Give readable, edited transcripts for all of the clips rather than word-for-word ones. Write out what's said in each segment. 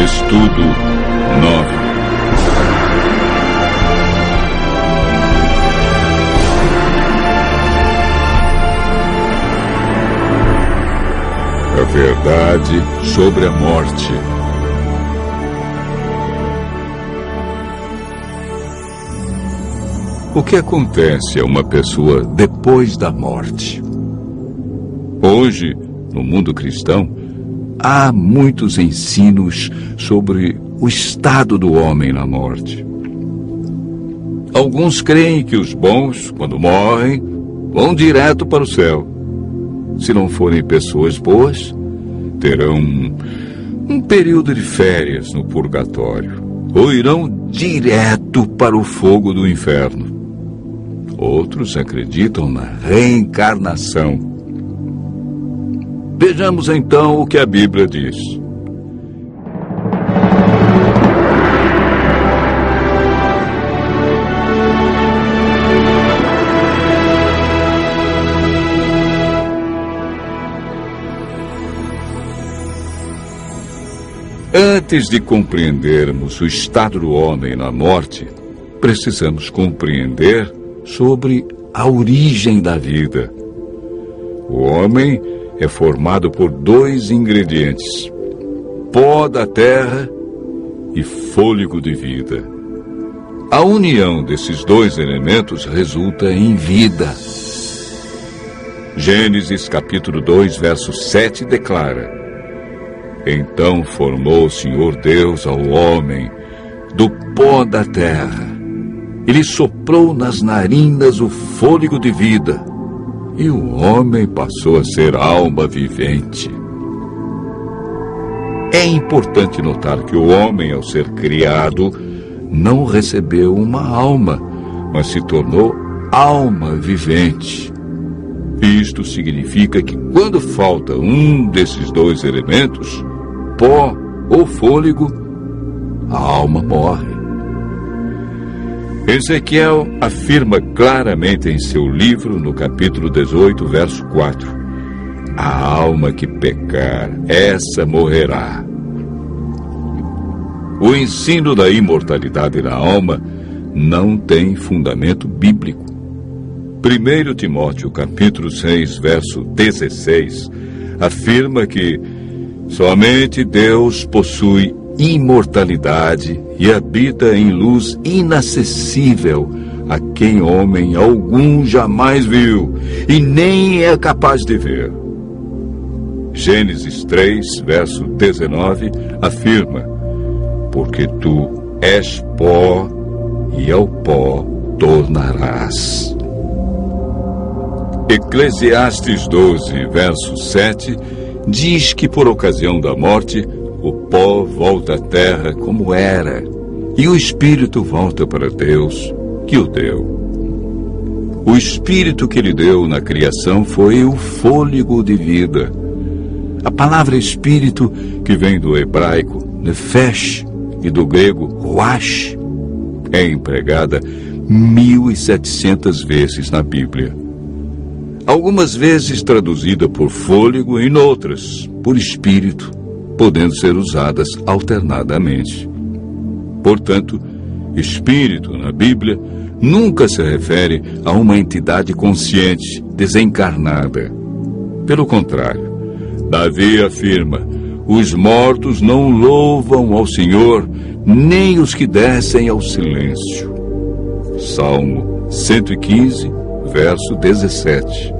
Estudo 9. A verdade sobre a morte. O que acontece a uma pessoa depois da morte? Hoje, no mundo cristão, há muitos ensinos sobre o estado do homem na morte. Alguns creem que os bons, quando morrem, vão direto para o céu. Se não forem pessoas boas, terão um período de férias no purgatório, ou irão direto para o fogo do inferno. Outros acreditam na reencarnação. Vejamos então o que a Bíblia diz. Antes de compreendermos o estado do homem na morte, precisamos compreender sobre a origem da vida. O homem é formado por 2 ingredientes: pó da terra e fôlego de vida. A união desses 2 elementos resulta em vida. Gênesis capítulo 2, verso 7 declara: Então formou o Senhor Deus ao homem do pó da terra. Ele soprou nas narinas o fôlego de vida, e o homem passou a ser alma vivente. É importante notar que o homem, ao ser criado, não recebeu uma alma, mas se tornou alma vivente. Isto significa que quando falta um desses 2 elementos, pó ou fôlego, a alma morre. Ezequiel afirma claramente em seu livro, no capítulo 18, verso 4: A alma que pecar, essa morrerá. O ensino da imortalidade da alma não tem fundamento bíblico. 1 Timóteo, capítulo 6, verso 16, afirma que somente Deus possui imortalidade e habita em luz inacessível, a quem homem algum jamais viu e nem é capaz de ver. Gênesis 3, verso 19, afirma: Porque tu és pó e ao pó tornarás. Eclesiastes 12, verso 7, diz que por ocasião da morte, o pó volta à terra como era, e o espírito volta para Deus, que o deu. O espírito que ele deu na criação foi o fôlego de vida. A palavra espírito, que vem do hebraico nefesh e do grego ruach, é empregada 1.700 vezes na Bíblia. Algumas vezes traduzida por fôlego e noutras por espírito, podendo ser usadas alternadamente. Portanto, espírito na Bíblia nunca se refere a uma entidade consciente, desencarnada. Pelo contrário, Davi afirma: os mortos não louvam ao Senhor, nem os que descem ao silêncio. Salmo 115, verso 17.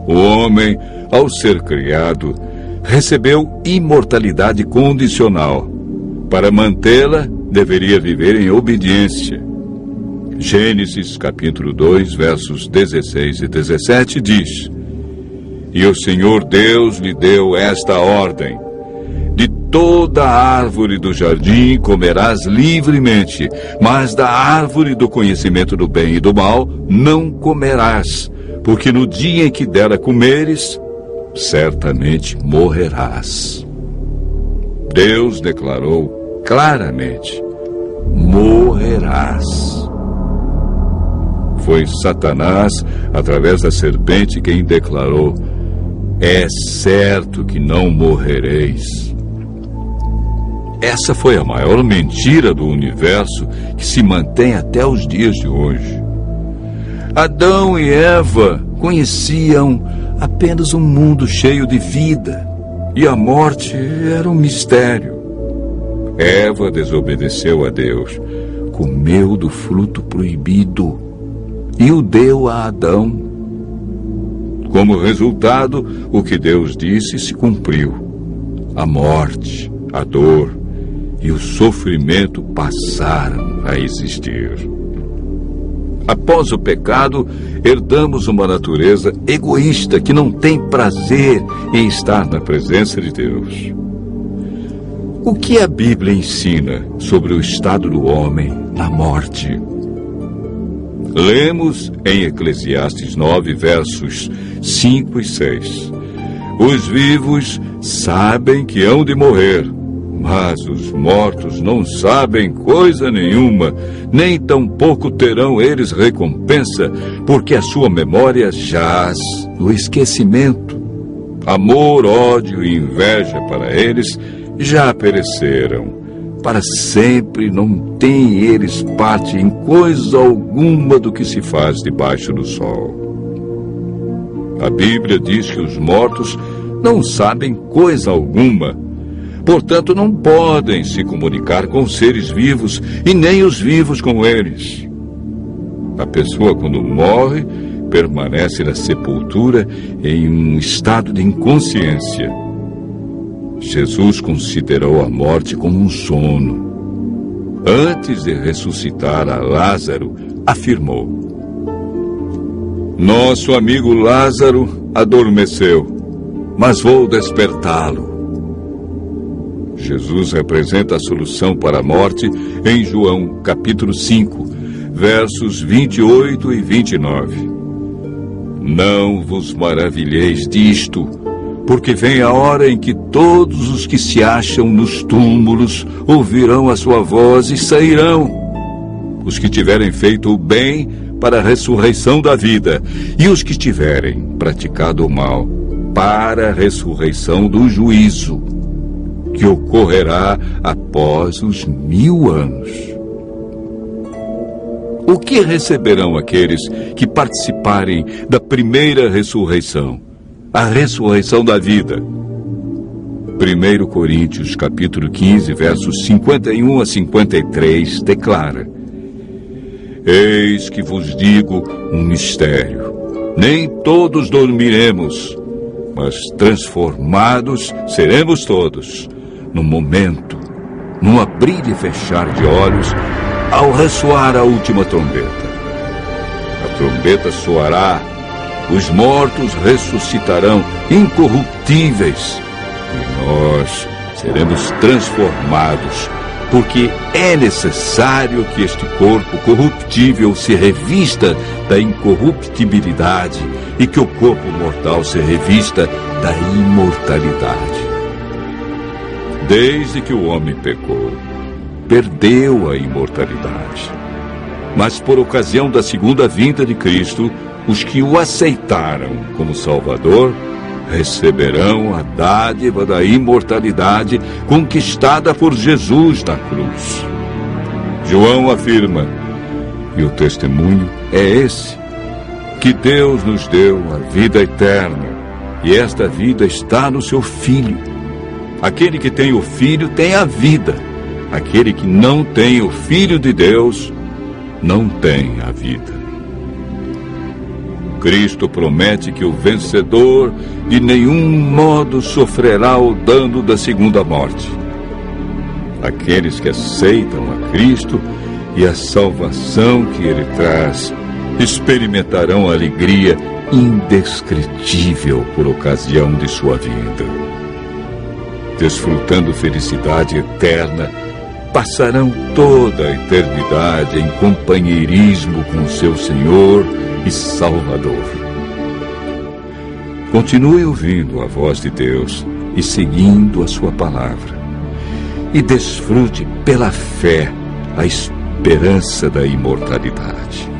O homem, ao ser criado, recebeu imortalidade condicional. Para mantê-la, deveria viver em obediência. Gênesis capítulo 2, versos 16 e 17 diz: E o Senhor Deus lhe deu esta ordem: De toda árvore do jardim comerás livremente, mas da árvore do conhecimento do bem e do mal não comerás, porque no dia em que dela comeres, certamente morrerás. Deus declarou claramente: morrerás. Foi Satanás, através da serpente, quem declarou: é certo que não morrereis. Essa foi a maior mentira do universo que se mantém até os dias de hoje. Adão e Eva conheciam apenas um mundo cheio de vida, e a morte era um mistério. Eva desobedeceu a Deus, comeu do fruto proibido e o deu a Adão. Como resultado, o que Deus disse se cumpriu. A morte, a dor e o sofrimento passaram a existir. Após o pecado, herdamos uma natureza egoísta que não tem prazer em estar na presença de Deus. O que a Bíblia ensina sobre o estado do homem na morte? Lemos em Eclesiastes 9, versos 5 e 6. Os vivos sabem que hão de morrer, mas os mortos não sabem coisa nenhuma, nem tampouco terão eles recompensa, porque a sua memória jaz no esquecimento. Amor, ódio e inveja para eles já pereceram. Para sempre não têm eles parte em coisa alguma do que se faz debaixo do sol. A Bíblia diz que os mortos não sabem coisa alguma. Portanto, não podem se comunicar com os seres vivos e nem os vivos com eles. A pessoa, quando morre, permanece na sepultura em um estado de inconsciência. Jesus considerou a morte como um sono. Antes de ressuscitar a Lázaro, afirmou: Nosso amigo Lázaro adormeceu, mas vou despertá-lo. Jesus representa a solução para a morte em João, capítulo 5, versos 28 e 29. Não vos maravilheis disto, porque vem a hora em que todos os que se acham nos túmulos ouvirão a sua voz e sairão. Os que tiverem feito o bem para a ressurreição da vida, e os que tiverem praticado o mal para a ressurreição do juízo, que ocorrerá após os 1000 anos. O que receberão aqueles que participarem da primeira ressurreição, a ressurreição da vida? 1 Coríntios, capítulo 15, versos 51 a 53, declara: Eis que vos digo um mistério. Nem todos dormiremos, mas transformados seremos todos, no momento, num abrir e fechar de olhos, ao ressoar a última trombeta. A trombeta soará, os mortos ressuscitarão incorruptíveis, e nós seremos transformados, porque é necessário que este corpo corruptível se revista da incorruptibilidade e que o corpo mortal se revista da imortalidade. Desde que o homem pecou, perdeu a imortalidade. Mas por ocasião da segunda vinda de Cristo, os que o aceitaram como Salvador receberão a dádiva da imortalidade conquistada por Jesus na cruz. João afirma, e o testemunho é esse, que Deus nos deu a vida eterna, e esta vida está no seu Filho. Aquele que tem o Filho tem a vida. Aquele que não tem o Filho de Deus não tem a vida. Cristo promete que o vencedor de nenhum modo sofrerá o dano da segunda morte. Aqueles que aceitam a Cristo e a salvação que Ele traz experimentarão alegria indescritível por ocasião de sua vinda. Desfrutando felicidade eterna, passarão toda a eternidade em companheirismo com seu Senhor e Salvador. Continue ouvindo a voz de Deus e seguindo a sua palavra. E desfrute pela fé a esperança da imortalidade.